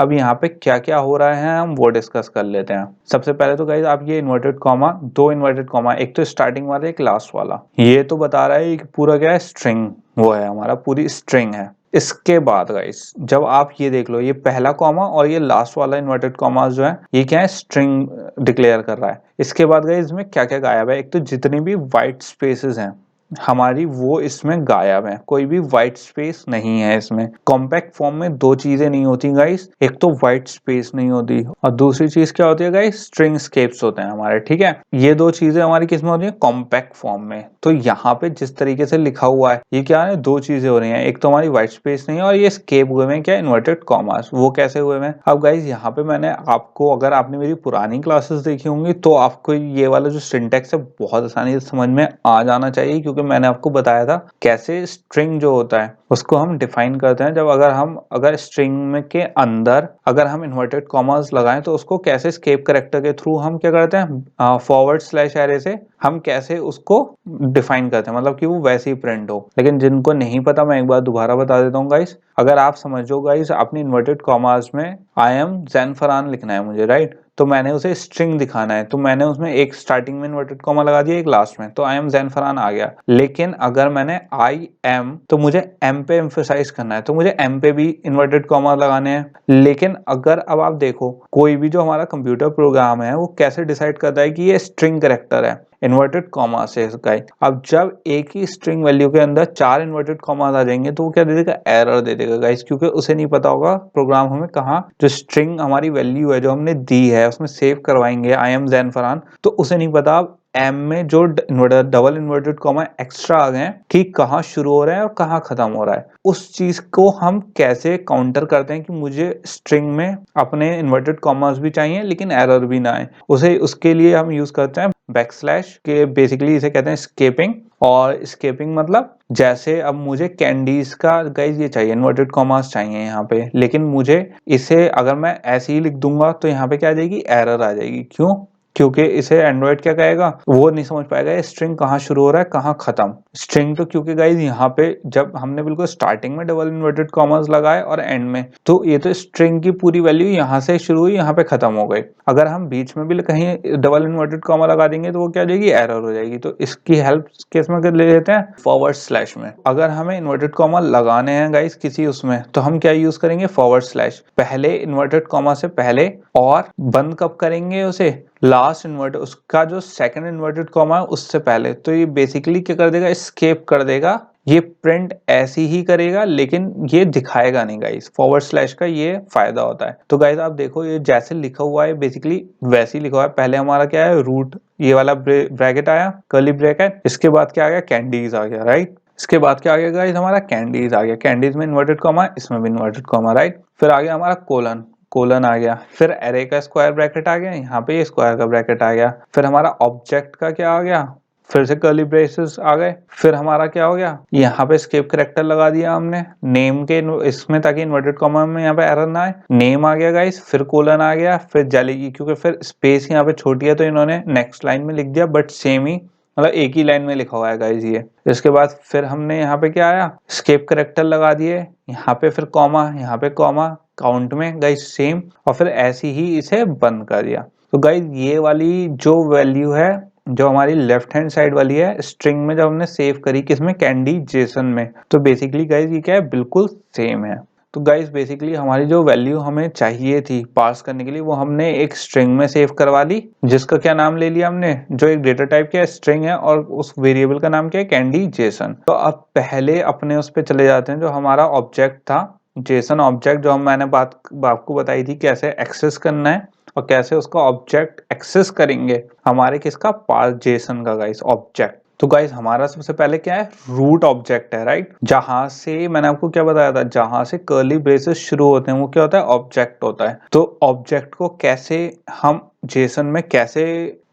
अब यहाँ पे क्या क्या हो रहा है हम वो डिस्कस कर लेते हैं। सबसे पहले तो गाइस आप ये इन्वर्टेड कॉमा, दो इन्वर्टेड कॉमा, एक तो स्टार्टिंग वाला एक लास्ट वाला, ये तो बता रहा है कि पूरा क्या है स्ट्रिंग, वो है हमारा पूरी स्ट्रिंग है। इसके बाद गाइस जब आप ये देख लो, ये पहला कॉमा और ये लास्ट वाला इन्वर्टेड कॉमा जो है ये क्या है स्ट्रिंग डिक्लेयर कर रहा है। इसके बाद गाइस इसमें क्या क्या गायब है, एक तो जितनी भी व्हाइट स्पेसेस हैं हमारी वो इसमें गायब है, कोई भी व्हाइट स्पेस नहीं है इसमें। कॉम्पैक्ट फॉर्म में दो चीजें नहीं होती गाइस, एक तो व्हाइट स्पेस नहीं होती और दूसरी चीज क्या होती है गाइस, स्ट्रिंग स्केप्स होते हैं हमारे, ठीक है। ये दो चीजें हमारी किसमें होती है, कॉम्पैक्ट फॉर्म में। तो यहाँ पे जिस तरीके से लिखा हुआ है ये क्या है, दो चीजें हो रही हैं, एक तो हमारी व्हाइट स्पेस नहीं है और ये स्केप हुए हैं क्या इन्वर्टेड कॉमास, वो कैसे हुए हैं। अब गाइस यहाँ पे मैंने आपको, अगर आपने मेरी पुरानी क्लासेस देखी होंगी तो आपको ये वाला जो सिंटेक्स है बहुत आसानी से समझ में आ जाना चाहिए, क्योंकि मैंने आपको बताया था कैसे स्ट्रिंग जो होता है उसको हम डिफाइन करते हैं। जब अगर स्ट्रिंग में के अंदर अगर हम इन्वर्टेड कॉमास लगाएं तो उसको कैसे स्केप कैरेक्टर के थ्रू हम क्या करते हैं, फॉरवर्ड स्लैश एरे से हम कैसे उसको डिफाइन करते हैं, मतलब कि वो वैसे ही प्रिंट हो। लेकिन जिनको नहीं पता मैं एक बार दोबारा बता देता हूँ गाइस। अगर आप समझो गाइस, अपनी इन्वर्टेड कॉमास में आई एम जैन फरहान लिखना है मुझे, राइट, तो मैंने उसे स्ट्रिंग दिखाना है, तो मैंने उसमें एक स्टार्टिंग में इन्वर्टेड कॉमा लगा दिया, एक लास्ट में, तो आई एम जैन फरहान आ गया। लेकिन अगर मैंने आई एम, तो मुझे एम पे एम्फेसाइज करना है, तो मुझे एम पे भी इन्वर्टेड कॉमा लगाने हैं। लेकिन अगर अब आप देखो कोई भी जो हमारा कंप्यूटर प्रोग्राम है वो कैसे डिसाइड करता है कि ये स्ट्रिंग कैरेक्टर है, इन्वर्टेड कॉमा से गाइस। अब जब एक ही स्ट्रिंग वैल्यू के अंदर चार इन्वर्टेड कॉमास आ जाएंगे तो वो क्या दे देगा, एरर दे देगा गाइस, क्योंकि उसे नहीं पता होगा प्रोग्राम हमें कहाँ जो स्ट्रिंग हमारी वैल्यू है जो हमने दी है उसमें सेव करवाएंगे आई एम जैन फरहान, तो उसे नहीं पता एम में जो डबल इन्वर्टेड कॉमा एक्स्ट्रा आ गए कि कहाँ शुरू हो रहा है और कहाँ खत्म हो रहा है। उस चीज को हम कैसे काउंटर करते हैं कि मुझे स्ट्रिंग में अपने इन्वर्टेड कॉमास भी चाहिए लेकिन एरर भी ना आए, उसे उसके लिए हम यूज करते हैं बैकस्लैश के, बेसिकली इसे कहते हैं स्केपिंग। और स्केपिंग मतलब जैसे अब मुझे कैंडीज का गाइस ये चाहिए, इन्वर्टेड कॉमास चाहिए यहाँ पे, लेकिन मुझे इसे अगर मैं ऐसे ही लिख दूंगा तो यहाँ पे क्या आ जाएगी, एरर आ जाएगी। क्यों, क्योंकि इसे एंड्रॉइड क्या कहेगा, वो नहीं समझ पाएगा स्ट्रिंग कहाँ शुरू हो रहा है कहाँ खत्म। स्ट्रिंग तो क्योंकि गाइस यहाँ पे जब हमने बिल्कुल स्टार्टिंग में डबल इन्वर्टेड कॉमास लगाए और एंड में, तो ये तो स्ट्रिंग की पूरी वैल्यू यहाँ से शुरू हुई यहाँ पे खत्म हो गई। अगर हम बीच में भी कहीं डबल इन्वर्टेड कॉमा लगा देंगे तो वो क्या हो जाएगी, एरर हो जाएगी। तो इसकी हेल्प केस में ले लेते हैं फॉरवर्ड स्लैश में। अगर हमें इन्वर्टेड कॉमा लगाने हैं गाइस किसी उसमें, तो हम क्या यूज करेंगे, फॉरवर्ड स्लैश, पहले इन्वर्टेड कॉमा से पहले, और बंद कब करेंगे उसे, लास्ट इन्वर्ट उसका जो सेकंड इन्वर्टेड कॉमा है उससे पहले। तो ये बेसिकली क्या कर देगा, स्केप कर देगा, ये प्रिंट ऐसी ही करेगा लेकिन ये दिखाएगा नहीं गाइस। फॉरवर्ड स्लैश का ये फायदा होता है। तो गाइस आप देखो ये जैसे लिखा हुआ है बेसिकली वैसे ही लिखा हुआ है। पहले हमारा क्या है, रूट, ये वाला ब्रैकेट आया, कर्ली ब्रैकेट, इसके बाद क्या आ गया, कैंडीज आ गया, राइट। इसके बाद क्या आ गया गाइस, हमारा कैंडीज आ गया, कैंडीज में इन्वर्टेड कॉमा, इसमें भी इन्वर्टेड कॉमा, राइट। फिर आ गया हमारा कोलन, कोलन आ गया, फिर एरे का स्क्वायर ब्रैकेट आ गया, यहाँ पे स्क्वायर का ब्रैकेट आ गया, फिर हमारा ऑब्जेक्ट का क्या आ गया, फिर से कर्ली ब्रेसेस आ गए, फिर हमारा क्या हो गया, यहाँ पे स्केप कैरेक्टर लगा दिया हमने नेम के इसमें, ताकि इन्वर्टेड कॉमा में यहाँ पे एरर ना आए, नेम आ गया गाइस, फिर कोलन आ गया, फिर जाली की, क्योंकि फिर स्पेस यहाँ पे छोटी है तो इन्होंने नेक्स्ट लाइन में लिख दिया, बट सेम ही मतलब एक ही लाइन में लिखा हुआ है गाइस ये। इसके बाद फिर हमने यहाँ पे क्या आया, स्केप कैरेक्टर लगा दिए, यहाँ पे फिर कॉमा, यहाँ पे कॉमा, काउंट में गाइस सेम, और फिर ऐसे ही इसे बंद कर दिया। तो गाइस ये वाली जो वैल्यू है जो हमारी लेफ्ट हैंड साइड वाली है स्ट्रिंग में, जब हमने सेव करी किसमें, कैंडी जेसन में, तो बेसिकली गाइस ये क्या है, बिल्कुल सेम है। तो गाइस बेसिकली हमारी जो वैल्यू हमें चाहिए थी पास करने के लिए वो हमने एक स्ट्रिंग में सेव करवा ली, जिसका क्या नाम ले लिया हमने, जो एक डेटा टाइप का स्ट्रिंग है, और उस वेरिएबल का नाम क्या है, कैंडी जेसन। तो अब पहले अपने उस पे चले जाते हैं जो हमारा ऑब्जेक्ट था, जेसन ऑब्जेक्ट, जो मैंने बात आपको बताई थी कैसे एक्सेस करना है और कैसे उसका ऑब्जेक्ट एक्सेस करेंगे हमारे किसका, पास जेसन का गाइस ऑब्जेक्ट। तो गाइस हमारा सबसे पहले क्या है, रूट ऑब्जेक्ट है, राइट। जहां से मैंने आपको क्या बताया था, जहां से कर्ली ब्रेसेस शुरू होते हैं वो क्या होता है, ऑब्जेक्ट होता है। तो ऑब्जेक्ट को कैसे हम जेसन में कैसे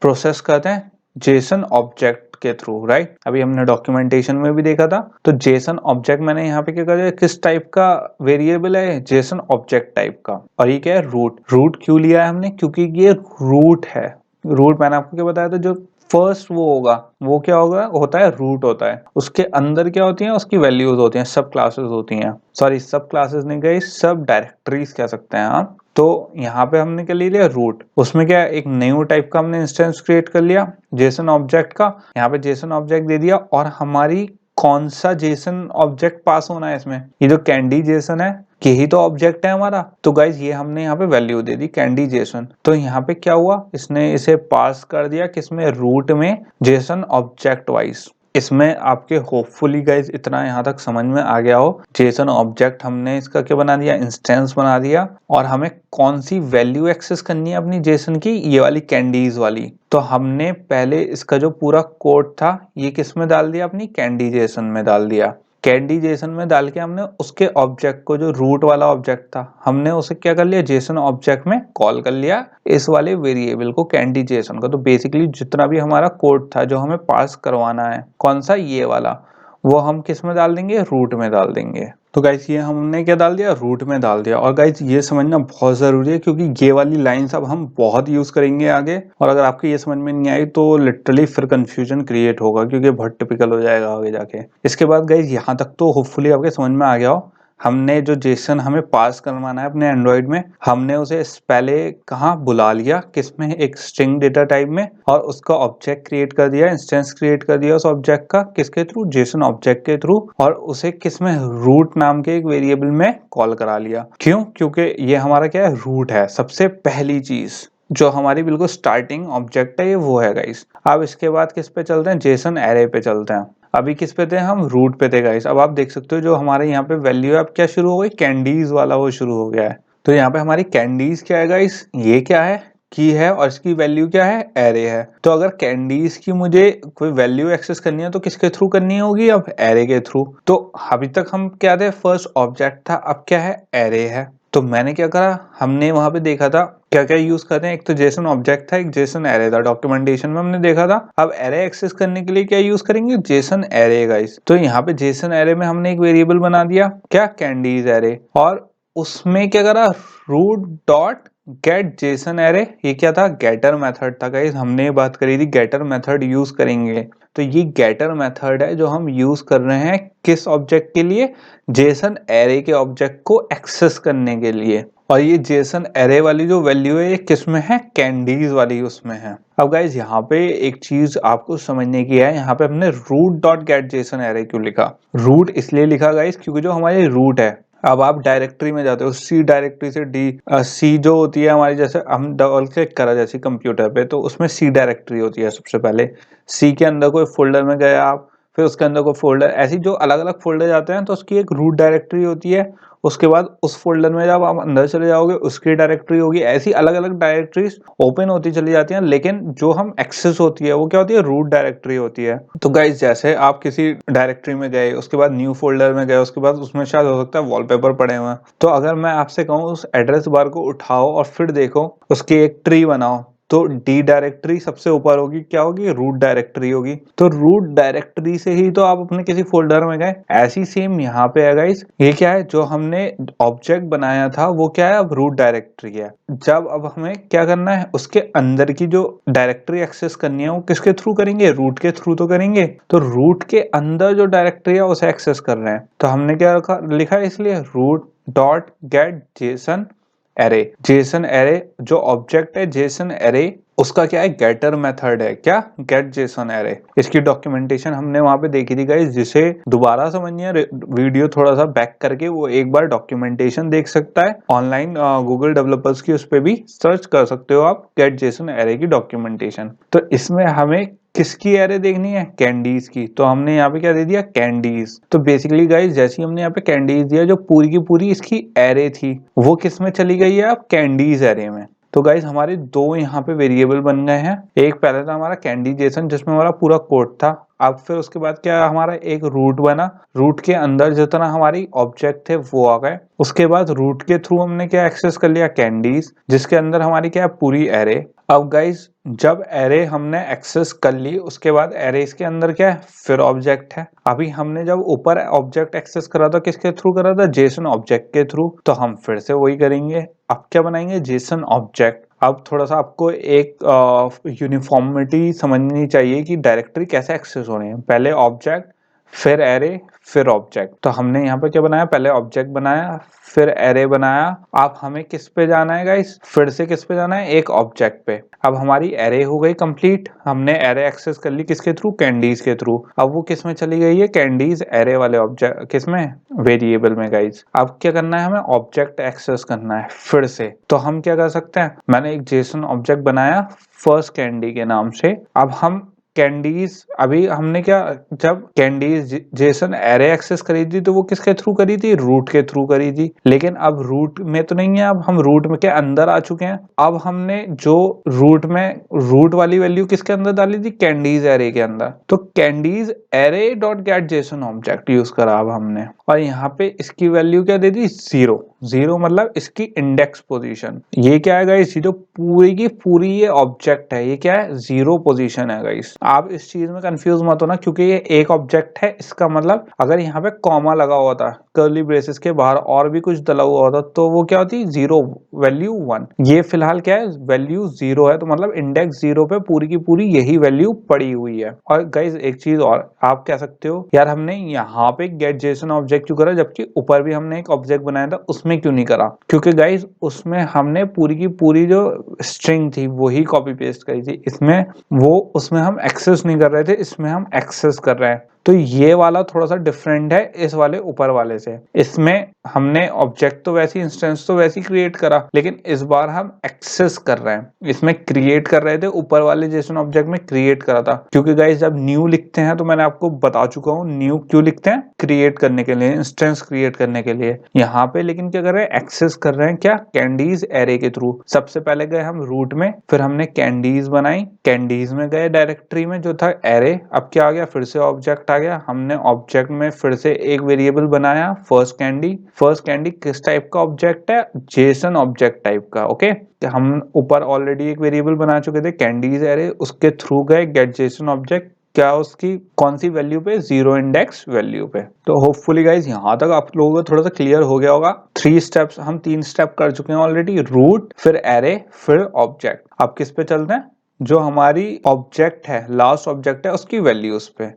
प्रोसेस करते हैं, जेसन ऑब्जेक्ट के थ्रू, राइट। अभी हमने डॉक्यूमेंटेशन में भी देखा था। तो जेसन ऑब्जेक्ट मैंने यहाँ पे क्या कर दिया, किस टाइप का वेरिएबल है, जेसन ऑब्जेक्ट टाइप का, और ये क्या है, रूट। रूट क्यों लिया है हमने, क्योंकि ये रूट है। रूट मैंने आपको क्या बताया था, जो फर्स्ट वो होगा, वो क्या होगा, होता है रूट होता है, उसके अंदर क्या होती है, उसकी वैल्यूज होती हैं, सब क्लासेस होती हैं, सॉरी सब क्लासेस नहीं गई, सब डायरेक्टरीज कह सकते हैं आप। तो यहाँ पे हमने क्या ले लिया रूट, उसमें क्या एक न्यू टाइप का हमने इंस्टेंस क्रिएट कर लिया जेसन ऑब्जेक्ट का, यहाँ पे जेसन ऑब्जेक्ट दे दिया, और हमारी कौन सा जेसन ऑब्जेक्ट पास होना है इसमें, ये जो कैंडी जेसन है यही तो ऑब्जेक्ट है हमारा। तो गाइज ये हमने यहाँ पे वैल्यू दे दी कैंडी जेसन, तो यहाँ पे क्या हुआ, इसने इसे पास कर दिया किसमें, रूट में, जेसन ऑब्जेक्ट वाइज। इसमें आपके होपफुली गाइज इतना यहाँ तक समझ में आ गया हो, जेसन ऑब्जेक्ट हमने इसका क्या बना दिया, इंस्टेंस बना दिया, और हमें कौन सी वैल्यू एक्सेस करनी है अपनी जेसन की, ये वाली कैंडीज वाली। तो हमने पहले इसका जो पूरा कोड था ये किस में डाल दिया, अपनी कैंडी जेसन में डाल दिया। कैंडी जेसन में डाल के हमने उसके ऑब्जेक्ट को, जो रूट वाला ऑब्जेक्ट था, हमने उसे क्या कर लिया, जेसन ऑब्जेक्ट में कॉल कर लिया इस वाले वेरिएबल को, कैंडी जेसन को। तो बेसिकली जितना भी हमारा कोड था जो हमें पास करवाना है, कौन सा, ये वाला, वो हम किस में डाल देंगे, रूट में डाल देंगे। तो गाइस ये हमने क्या डाल दिया, रूट में डाल दिया। और गाइस ये समझना बहुत जरूरी है क्योंकि ये वाली लाइंस अब हम बहुत यूज करेंगे आगे, और अगर आपको ये समझ में नहीं आई तो लिटरली फिर कंफ्यूजन क्रिएट होगा क्योंकि बहुत टिपिकल हो जाएगा आगे जाके। इसके बाद गाइस यहाँ तक तो होपफुली आपके समझ में आ गया हो, हमने जो जेसन हमें पास करवाना है अपने एंड्रॉइड में, हमने उसे पहले कहाँ बुला लिया, किसमें, एक स्ट्रिंग डेटा टाइप में, और उसका ऑब्जेक्ट क्रिएट कर दिया, इंस्टेंस क्रिएट कर दिया उस ऑब्जेक्ट का, किसके थ्रू, जेसन ऑब्जेक्ट के थ्रू, और उसे किसमें, रूट नाम के एक वेरिएबल में कॉल करा लिया। क्यों, क्योंकि ये हमारा क्या है, रूट है, सबसे पहली चीज जो हमारी बिल्कुल स्टार्टिंग ऑब्जेक्ट है ये वो है गाइस। अब इसके बाद किस पे चलते हैं, जेसन एरे पे चलते हैं। अभी किस पे थे हम, रूट पे थे गाइस। अब आप देख सकते हो जो हमारे यहाँ पे वैल्यू है, अब क्या शुरू हो गई, कैंडीज वाला वो शुरू हो गया है। तो यहाँ पे हमारी कैंडीज क्या है गाइस, ये क्या है, की है, और इसकी वैल्यू क्या है, एरे है। तो अगर कैंडीज की मुझे कोई वैल्यू एक्सेस करनी है तो किसके थ्रू करनी होगी, अब एरे के थ्रू। तो अभी तक हम क्या थे, फर्स्ट ऑब्जेक्ट था, अब क्या है, एरे है। तो मैंने क्या करा, हमने वहां पे देखा था क्या क्या यूज करते हैं, एक तो जेसन ऑब्जेक्ट था, एक जेसन एरे था, डॉक्यूमेंटेशन में हमने देखा था। अब एरे एक्सेस करने के लिए क्या यूज करेंगे, जेसन एरे गाइस। तो यहाँ पे जेसन एरे में हमने एक वेरिएबल बना दिया, क्या, कैंडीज एरे, और उसमें क्या करा, root dot get JSON array. ये क्या था, गेटर मेथड था गाइस, हमने बात करी थी गेटर मेथड यूज करेंगे। तो ये गेटर मेथड है जो हम यूज कर रहे हैं किस ऑब्जेक्ट के लिए, जेसन एरे के ऑब्जेक्ट को एक्सेस करने के लिए। और ये जेसन एरे वाली जो वैल्यू है ये किस में है, कैंडीज वाली उसमें है। अब गाइज यहाँ पे एक चीज आपको समझने की है, यहाँ पे हमने root dot get JSON array क्यों लिखा, रूट इसलिए लिखा गाइज क्योंकि जो हमारी रूट है, अब आप डायरेक्टरी में जाते हो, सी डायरेक्टरी से डी, सी जो होती है हमारी, जैसे हम डबल क्लिक करा जैसे कंप्यूटर पे, तो उसमें सी डायरेक्टरी होती है। सबसे पहले सी के अंदर कोई फोल्डर में गए आप, फिर उसके अंदर कोई फोल्डर, ऐसी जो अलग अलग फोल्डर जाते हैं तो उसकी एक रूट डायरेक्टरी होती है। उसके बाद उस फोल्डर में जब आप अंदर चले जाओगे उसकी डायरेक्टरी होगी, ऐसी अलग अलग डायरेक्टरीज ओपन होती चली जाती हैं, लेकिन जो हम एक्सेस होती है वो क्या होती है, रूट डायरेक्टरी होती है। तो गाइज जैसे आप किसी डायरेक्टरी में गए, उसके बाद न्यू फोल्डर में गए, उसके बाद उसमें शायद हो सकता है वॉलपेपर पड़े हुए हैं, तो अगर मैं आपसे कहूँ उस एड्रेस बार को उठाओ और फिर देखो उसकी एक ट्री बनाओ, तो डी डायरेक्टरी सबसे ऊपर होगी, क्या होगी, रूट डायरेक्टरी होगी। तो रूट डायरेक्टरी से ही तो आप अपने किसी फोल्डर में गए, ऐसी सेम यहाँ पे है गाइस। ये क्या है, जो हमने ऑब्जेक्ट बनाया था वो क्या है, अब रूट डायरेक्टरी है। जब अब हमें क्या करना है, उसके अंदर की जो डायरेक्टरी एक्सेस करनी है वो किसके थ्रू करेंगे, रूट के थ्रू तो करेंगे। तो रूट के अंदर जो डायरेक्टरी है उसे एक्सेस कर रहे हैं, तो हमने क्या लिखा है, इसलिए root dot get JSON array. JSON array जो ऑब्जेक्ट है जेसन एरे, उसका क्या है, गेटर मेथड है, क्या, गेट जेसन एरे। इसकी डॉक्यूमेंटेशन हमने वहां पे देखी थी गाइस, जिसे दोबारा समझनी है वीडियो थोड़ा सा बैक करके वो एक बार डॉक्यूमेंटेशन देख सकता है ऑनलाइन, गूगल डेवलपर्स की, उस पर भी सर्च कर सकते हो आप गेट जेसन एरे की डॉक्यूमेंटेशन। तो इसमें हमें किसकी एरे देखनी है, कैंडीज की, तो हमने यहाँ पे क्या दे दिया, कैंडीज। तो बेसिकली गाइस जैसे हमने यहाँ पे कैंडीज दिया, जो पूरी की पूरी इसकी एरे थी वो किस में चली गई है, अब कैंडीज एरे में। तो गाइस हमारे दो यहाँ पे वेरिएबल बन गए हैं, एक पहले था हमारा कैंडी जेसन जिसमें हमारा पूरा कोड था, अब फिर उसके बाद क्या हमारा एक रूट बना, रूट के अंदर जितना हमारी ऑब्जेक्ट थे वो आ गए। उसके बाद रूट के थ्रू हमने क्या एक्सेस कर लिया, कैंडीज, जिसके अंदर हमारी क्या है, पूरी एरे। अब गाइस जब एरे हमने एक्सेस कर ली उसके बाद एरे के अंदर क्या है, फिर ऑब्जेक्ट है। अभी हमने जब ऊपर ऑब्जेक्ट एक्सेस करा था किसके थ्रू करा था, जेसन ऑब्जेक्ट के थ्रू, तो हम फिर से वही करेंगे। अब क्या बनाएंगे, जेसन ऑब्जेक्ट। अब थोड़ा सा आपको एक यूनिफॉर्मिटी समझनी चाहिए कि डायरेक्टरी कैसे एक्सेस हो रही है। पहले ऑब्जेक्ट, फिर एरे, फिर ऑब्जेक्ट। तो हमने यहाँ पे क्या बनाया, पहले ऑब्जेक्ट बनाया, फिर एरे बनाया। अब हमें किस पे जाना है गाइस, फिर से किस पे जाना है, एक ऑब्जेक्ट पे। अब हमारी एरे हो गई कंप्लीट, हमने एरे एक्सेस कर ली किसके थ्रू, कैंडीज के थ्रू। अब वो किस में चली गई है, कैंडीज एरे वाले ऑब्जेक्ट, किस में, वेरिएबल में गाइस। अब क्या करना है, हमें ऑब्जेक्ट एक्सेस करना है फिर से। तो हम क्या कर सकते हैं, मैंने एक जेसन ऑब्जेक्ट बनाया फर्स्ट कैंडी के नाम से। अब हम कैंडीज, अभी हमने क्या, जब कैंडीज जेसन एरे एक्सेस करी थी तो वो किसके थ्रू करी थी, रूट के थ्रू करी थी। लेकिन अब रूट में तो नहीं है, अब हम रूट में के अंदर आ चुके हैं। अब हमने जो रूट में, रूट वाली वैल्यू किसके अंदर डाली थी, कैंडीज एरे के अंदर। तो candies array dot get Jason object use करा अब हमने, और यहाँ पे इसकी वैल्यू क्या दे दी, 0। 0 मतलब इसकी इंडेक्स पोजीशन। ये क्या है गाइस, ये जो पूरी की पूरी ये ऑब्जेक्ट है, ये क्या है, 0 पोजीशन है गाइस। आप इस चीज में कंफ्यूज मत होना, क्योंकि ये एक ऑब्जेक्ट है। इसका मतलब अगर यहाँ पे कॉमा लगा हुआ था, कर्ली ब्रेसेस के बाहर और भी कुछ डला हुआ होता, तो वो क्या होती, 0, वैल्यू 1। ये फिलहाल क्या है, वैल्यू 0 है, तो मतलब इंडेक्स 0 पे पूरी की पूरी यही वैल्यू पड़ी हुई है। और गाइस एक चीज और आप कह सकते हो, यार हमने यहाँ पे गेट जेसन ऑब्जेक्ट क्यों करा, जबकि ऊपर भी हमने एक ऑब्जेक्ट बनाया था, उसमें क्यों नहीं करा। क्योंकि गाइस उसमें हमने पूरी की पूरी जो स्ट्रिंग थी वही कॉपी पेस्ट करी थी। इसमें वो, उसमें हम एक्सेस नहीं कर रहे थे, इसमें हम एक्सेस कर रहे हैं। तो ये वाला थोड़ा सा डिफरेंट है इस वाले ऊपर वाले से। इसमें हमने ऑब्जेक्ट तो वैसी, इंस्टेंस तो वैसी क्रिएट करा, लेकिन इस बार हम एक्सेस कर रहे हैं। इसमें क्रिएट कर रहे थे, ऊपर वाले जेसन ऑब्जेक्ट में क्रिएट करा था। क्योंकि गाइस जब न्यू लिखते हैं, तो मैंने आपको बता चुका हूँ न्यू क्यों लिखते हैं, क्रिएट करने के लिए, इंस्टेंस क्रिएट करने के लिए। यहाँ पे लेकिन क्या कर रहे हैं, एक्सेस कर रहे हैं, क्या, कैंडीज एरे के थ्रू। सबसे पहले गए हम रूट में, फिर हमने कैंडीज बनाई, कैंडीज में गए डायरेक्टरी में जो था एरे। अब क्या आ गया, फिर से ऑब्जेक्ट आ गया, हमने ऑब्जेक्ट में फिर से एक वेरिएबल बनाया फर्स्ट कैंडी। फर्स्ट कैंडी किस टाइप का ऑब्जेक्ट है, जेसन ऑब्जेक्ट टाइप का। ओके, हम ऊपर ऑलरेडी एक वेरिएबल बना चुके थे कैंडीज एरे, उसके थ्रू गए गेट जेसन ऑब्जेक्ट, क्या उसकी कौन सी वैल्यू पे, 0 इंडेक्स वैल्यू पे। तो होपफुली गाइज यहाँ तक आप लोगों को थोड़ा सा क्लियर हो गया होगा। 3 स्टेप्स, हम 3 स्टेप कर चुके हैं ऑलरेडी, रूट, फिर एरे, फिर ऑब्जेक्ट। अब किस पे चलते हैं, जो हमारी ऑब्जेक्ट है, लास्ट ऑब्जेक्ट है, उसकी वैल्यूज पे।